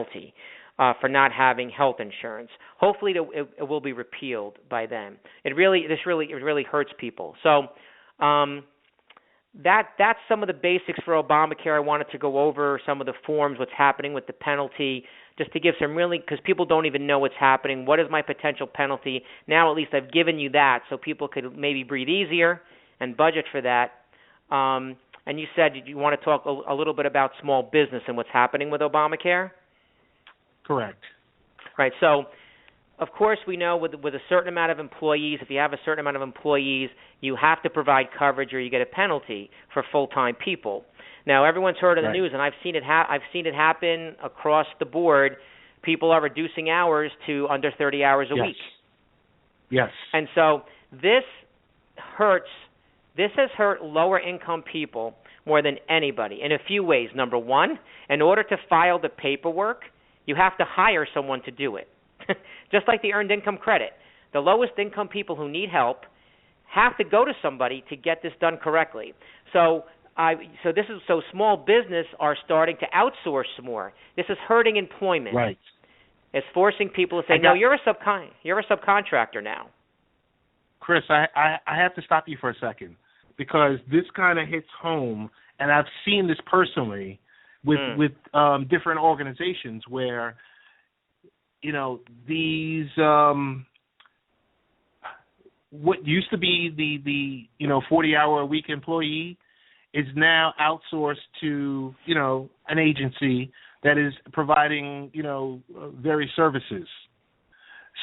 penalty for not having health insurance. Hopefully, it will be repealed by then. It really hurts people. So that's some of the basics for Obamacare. I wanted to go over some of the forms, what's happening with the penalty, just to give some because people don't even know what's happening. What is my potential penalty? Now at least I've given you that so people could maybe breathe easier and budget for that. And you said you want to talk a little bit about small business and what's happening with Obamacare? Correct. Right. So, of course, we know with a certain amount of employees, if you have a certain amount of employees, you have to provide coverage or you get a penalty for full-time people. Now, everyone's heard of the news, and I've seen it happen across the board. People are reducing hours to under 30 hours a week. Yes. And so this has hurt lower-income people more than anybody in a few ways. Number one, in order to file the paperwork, you have to hire someone to do it. Just like the earned income credit. The lowest income people who need help have to go to somebody to get this done correctly. So small business are starting to outsource more. This is hurting employment. Right. It's forcing people to say, no, you're a subcontractor now. Chris, I have to stop you for a second because this kind of hits home, and I've seen this personally with different organizations where, you know, these what used to be the 40-hour-a-week employee is now outsourced to, an agency that is providing, various services.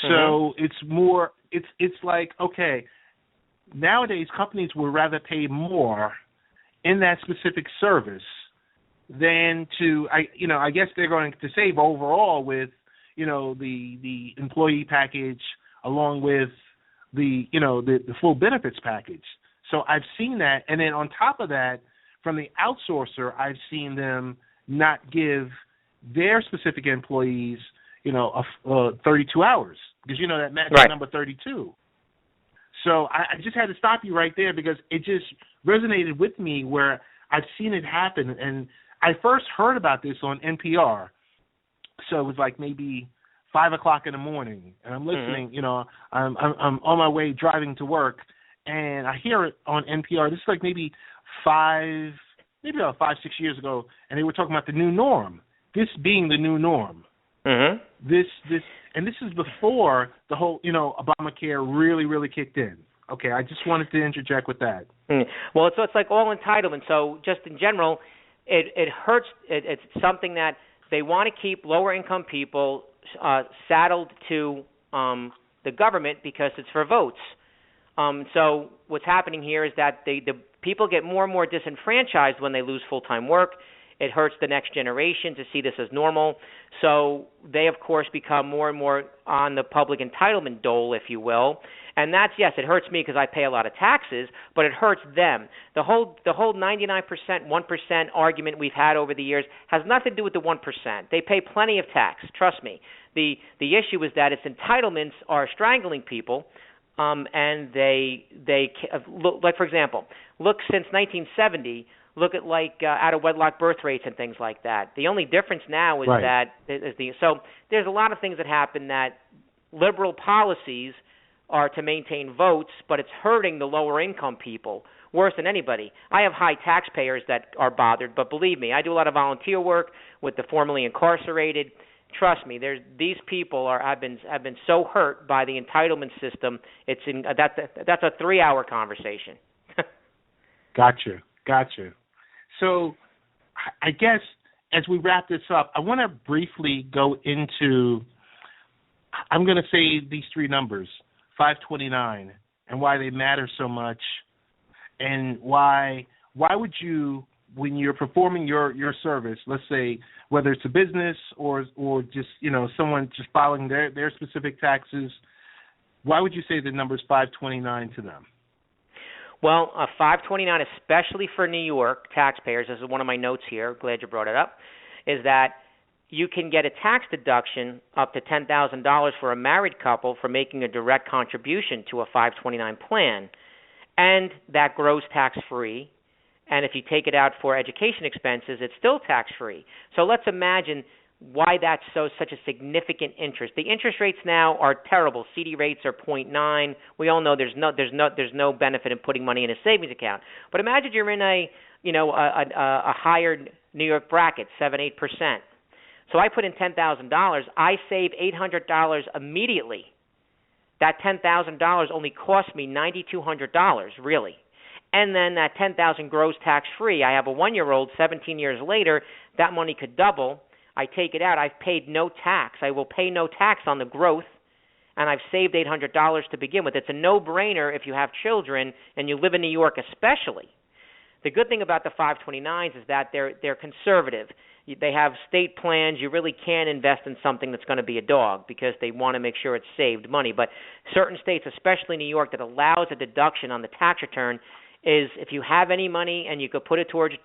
So it's more, it's like, okay, nowadays companies would rather pay more in that specific service than I guess they're going to save overall with, the employee package along with the full benefits package. So I've seen that. And then on top of that, from the outsourcer, I've seen them not give their specific employees, 32 hours because, that magic number 32. So I just had to stop you right there because it just resonated with me where I've seen it happen. And I first heard about this on NPR. So it was like maybe 5 o'clock in the morning, and I'm listening. I'm on my way driving to work, and I hear it on NPR. This is like maybe about 5-6 years ago, and they were talking about the new norm. This being the new norm. This is before the whole Obamacare really kicked in. Okay, I just wanted to interject with that. Well, it's like all entitlement. So just in general, it hurts. It's something that they want to keep lower income people saddled to the government because it's for votes. So what's happening here is that the people get more and more disenfranchised when they lose full-time work. It hurts the next generation to see this as normal. So they, of course, become more and more on the public entitlement dole, if you will. And that's, yes, it hurts me because I pay a lot of taxes, but it hurts them. The whole 99%, 1% argument we've had over the years has nothing to do with the 1%. They pay plenty of tax, trust me. The issue is that its entitlements are strangling people, and they look, like, for example, look since 1970, look at out-of-wedlock birth rates and things like that. The only difference now is so there's a lot of things that happen that liberal policies are to maintain votes, but it's hurting the lower income people worse than anybody. I have high taxpayers that are bothered, but believe me, I do a lot of volunteer work with the formerly incarcerated. Trust me, these people have been so hurt by the entitlement system. That's a 3-hour conversation. Gotcha. So I guess as we wrap this up, I want to briefly go into, I'm going to say these 3 numbers, 529, and why they matter so much, and why would you, when you're performing your service, let's say whether it's a business or just someone just filing their specific taxes, why would you say the number is 529 to them? Well, 529, especially for New York taxpayers, this is one of my notes here, glad you brought it up, is that you can get a tax deduction up to $10,000 for a married couple for making a direct contribution to a 529 plan, and that grows tax-free. And if you take it out for education expenses, it's still tax-free. So let's imagine why that's such a significant interest. The interest rates now are terrible. CD rates are 0.9. We all know there's no benefit in putting money in a savings account. But imagine you're in a higher New York bracket, 7-8%. So I put in $10,000. I save $800 immediately. That $10,000 only cost me $9,200, really. And then that $10,000 grows tax-free. I have a 1-year-old. 17 years later, that money could double. I take it out. I've paid no tax. I will pay no tax on the growth, and I've saved $800 to begin with. It's a no-brainer if you have children and you live in New York especially. The good thing about the 529s is that they're conservative. They have state plans. You really can't invest in something that's going to be a dog because they want to make sure it's saved money. But certain states, especially New York, that allows a deduction on the tax return is if you have any money and you could put it towards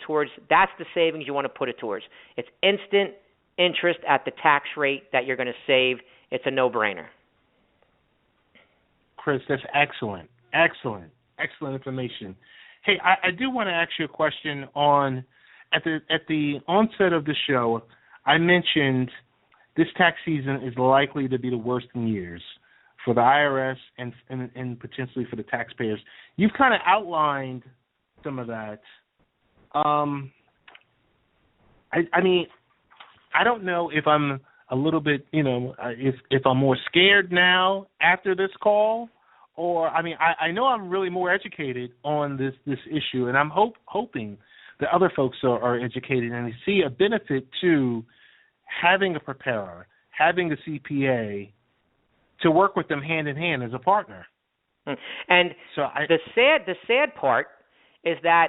that's the savings you want to put it towards. It's instant interest at the tax rate that you're going to save. It's a no-brainer. Chris, that's excellent information. Hey, I do want to ask you a question on at the onset of the show. I mentioned this tax season is likely to be the worst in years for the IRS and potentially for the taxpayers. You've kind of outlined some of that. I mean, I don't know if I'm a little bit, if I'm more scared now after this call, or I mean, I know I'm really more educated on this issue, and I'm hoping that other folks are educated and they see a benefit to having a preparer, having a CPA, to work with them hand in hand as a partner. And so the sad part is that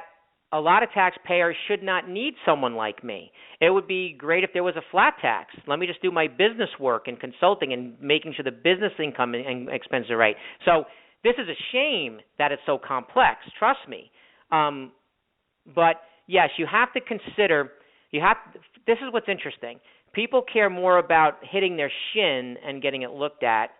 a lot of taxpayers should not need someone like me. It would be great if there was a flat tax. Let me just do my business work and consulting and making sure the business income and expenses are right. So this is a shame that it's so complex. Trust me. But yes, you have to consider. This is what's interesting. People care more about hitting their shin and getting it looked at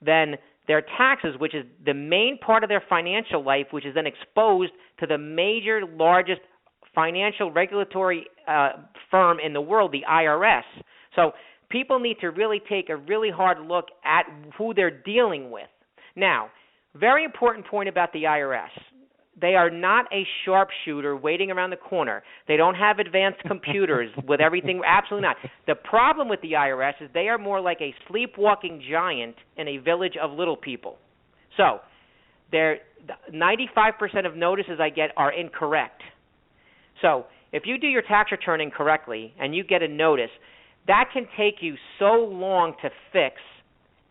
than their taxes, which is the main part of their financial life, which is then exposed to the major, largest financial regulatory firm in the world, the IRS. So people need to really take a really hard look at who they're dealing with. Now, very important point about the IRS. They are not a sharpshooter waiting around the corner. They don't have advanced computers with everything. Absolutely not. The problem with the IRS is they are more like a sleepwalking giant in a village of little people. So 95% of notices I get are incorrect. So if you do your tax return incorrectly and you get a notice, that can take you so long to fix,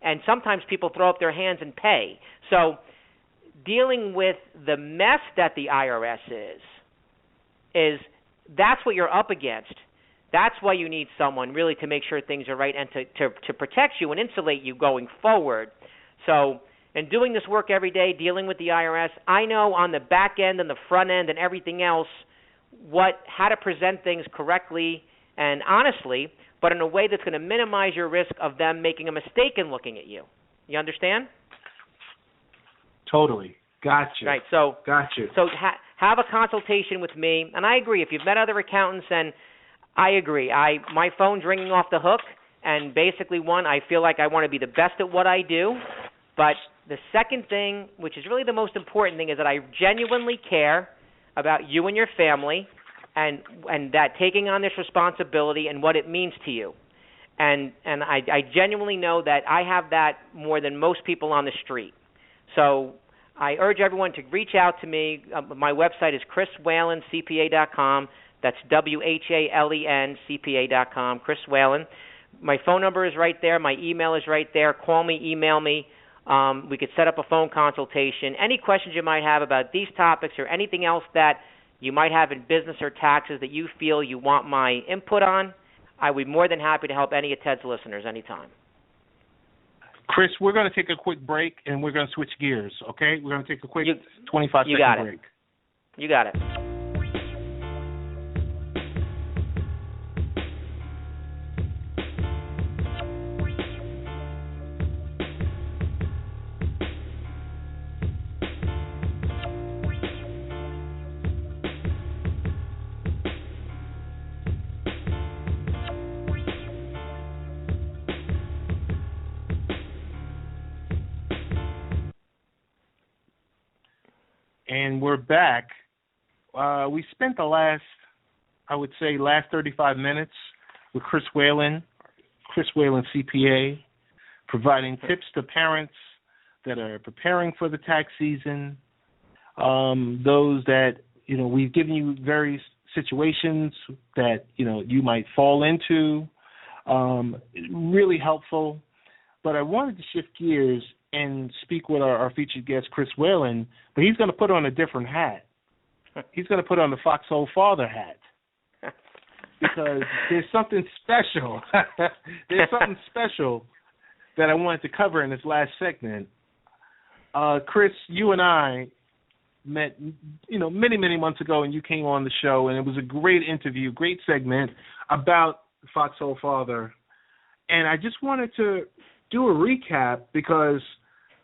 and sometimes people throw up their hands and pay. So dealing with the mess that the IRS is that's what you're up against. That's why you need someone really to make sure things are right and to protect you and insulate you going forward. So in doing this work every day, dealing with the IRS, I know on the back end and the front end and everything else how to present things correctly and honestly, but in a way that's going to minimize your risk of them making a mistake in looking at you. You understand? Totally. Gotcha. Right. So, gotcha. So have a consultation with me. And I agree. If you've met other accountants, and I agree. My phone's ringing off the hook. And basically, I feel like I want to be the best at what I do. But the second thing, which is really the most important thing, is that I genuinely care about you and your family and that taking on this responsibility and what it means to you. And I genuinely know that I have that more than most people on the street. So I urge everyone to reach out to me. My website is chriswhalencpa.com. That's WHALEN CPA.com, Chris Whalen. My phone number is right there. My email is right there. Call me, email me. We could set up a phone consultation. Any questions you might have about these topics or anything else that you might have in business or taxes that you feel you want my input on, I would be more than happy to help any of Ted's listeners anytime. Chris, we're going to take a quick break, and we're going to switch gears, okay? We're going to take a quick 25-second break. You got it. and we're back. We spent the last 35 minutes with Chris Whalen CPA, providing tips to parents that are preparing for the tax season, those that, we've given you various situations that, you might fall into, really helpful. But I wanted to shift gears and speak with our featured guest, Chris Whalen, but he's going to put on a different hat. He's going to put on the foxhole father hat because there's something special. There's something special that I wanted to cover in this last segment. Chris, you and I met, many, many months ago, and you came on the show, and it was a great interview, great segment about foxhole father. And I just wanted to do a recap because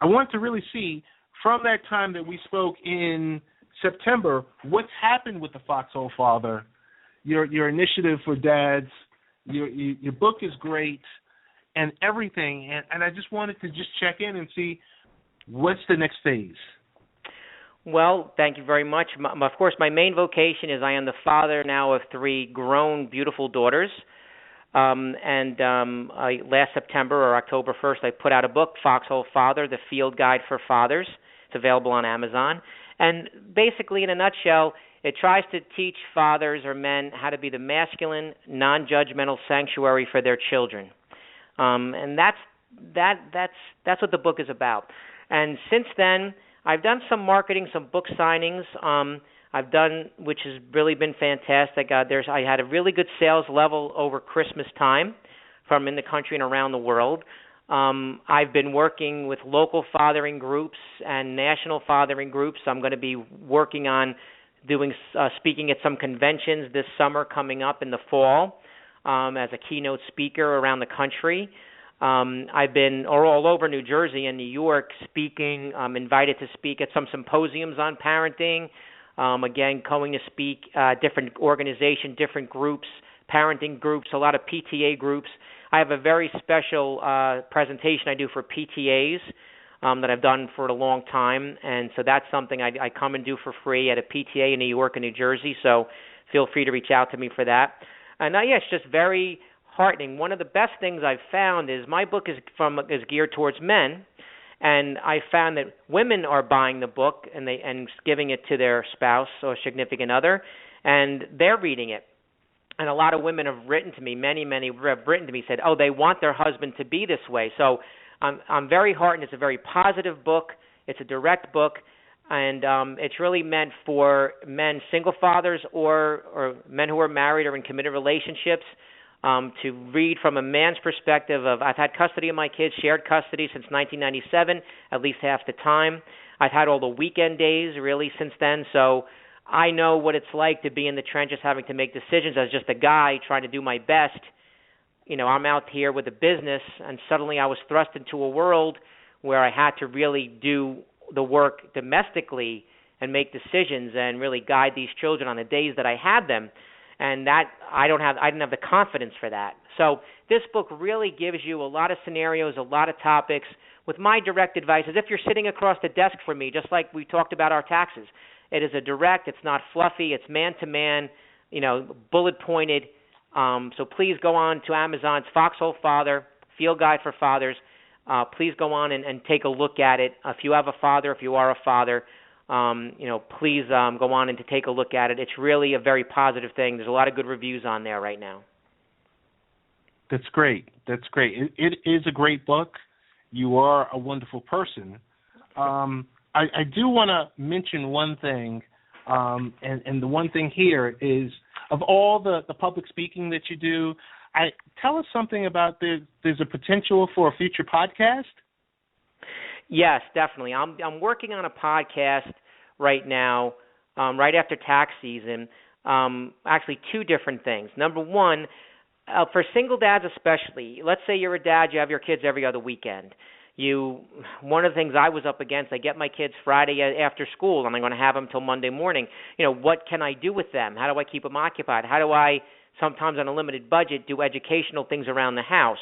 I want to really see from that time that we spoke in September what's happened with the foxhole father, your initiative for dads, your book is great, and everything. And I just wanted to just check in and see what's the next phase. Well, thank you very much. Of course, my main vocation is I am the father now of 3 grown, beautiful daughters. Last September or October 1st, I put out a book, Foxhole Father, The Field Guide for Fathers. It's available on Amazon. And basically, in a nutshell, it tries to teach fathers or men how to be the masculine, non-judgmental sanctuary for their children. And that's what the book is about. And since then, I've done some marketing, some book signings. I've done, which has really been fantastic. I had a really good sales level over Christmas time from in the country and around the world. I've been working with local fathering groups and national fathering groups. I'm going to be working on speaking at some conventions this summer coming up in the fall as a keynote speaker around the country. I've been all over New Jersey and New York speaking. I'm invited to speak at some symposiums on parenting. Again, going to speak different organizations, different groups, parenting groups, a lot of PTA groups. I have a very special presentation I do for PTAs that I've done for a long time, and so that's something I come and do for free at a PTA in New York and New Jersey, so feel free to reach out to me for that. And it's just very heartening. One of the best things I've found is my book is geared towards men, and I found that women are buying the book and giving it to their spouse or significant other, and they're reading it. And a lot of women have written to me, many have written to me, said, they want their husband to be this way. So I'm very heartened. It's a very positive book. It's a direct book, and it's really meant for men, single fathers, or men who are married or in committed relationships, to read from a man's perspective of, I've had custody of my kids, shared custody since 1997, at least half the time. I've had all the weekend days really since then, so I know what it's like to be in the trenches having to make decisions as just a guy trying to do my best. I'm out here with a business, and suddenly I was thrust into a world where I had to really do the work domestically and make decisions and really guide these children on the days that I had them. And that I didn't have the confidence for that. So this book really gives you a lot of scenarios, a lot of topics. With my direct advice, as if you're sitting across the desk from me, just like we talked about our taxes. It is a direct. It's not fluffy. It's man to man, bullet pointed. So please go on to Amazon's Foxhole Father, Field Guide for Fathers. Please go on and take a look at it. If you have a father, if you are a father, please go on and to take a look at it. It's really a very positive thing. There's a lot of good reviews on there right now. That's great. It is a great book. You are a wonderful person. I do want to mention one thing, and the one thing here is, of all the public speaking that you do, tell us something about there's a potential for a future podcast? Yes, definitely. I'm working on a podcast right now, right after tax season. Actually, 2 different things. Number one, for single dads especially, let's say you're a dad, you have your kids every other weekend. One of the things I was up against, I get my kids Friday after school, and I'm going to have them till Monday morning. What can I do with them? How do I keep them occupied? How do I, sometimes on a limited budget, do educational things around the house?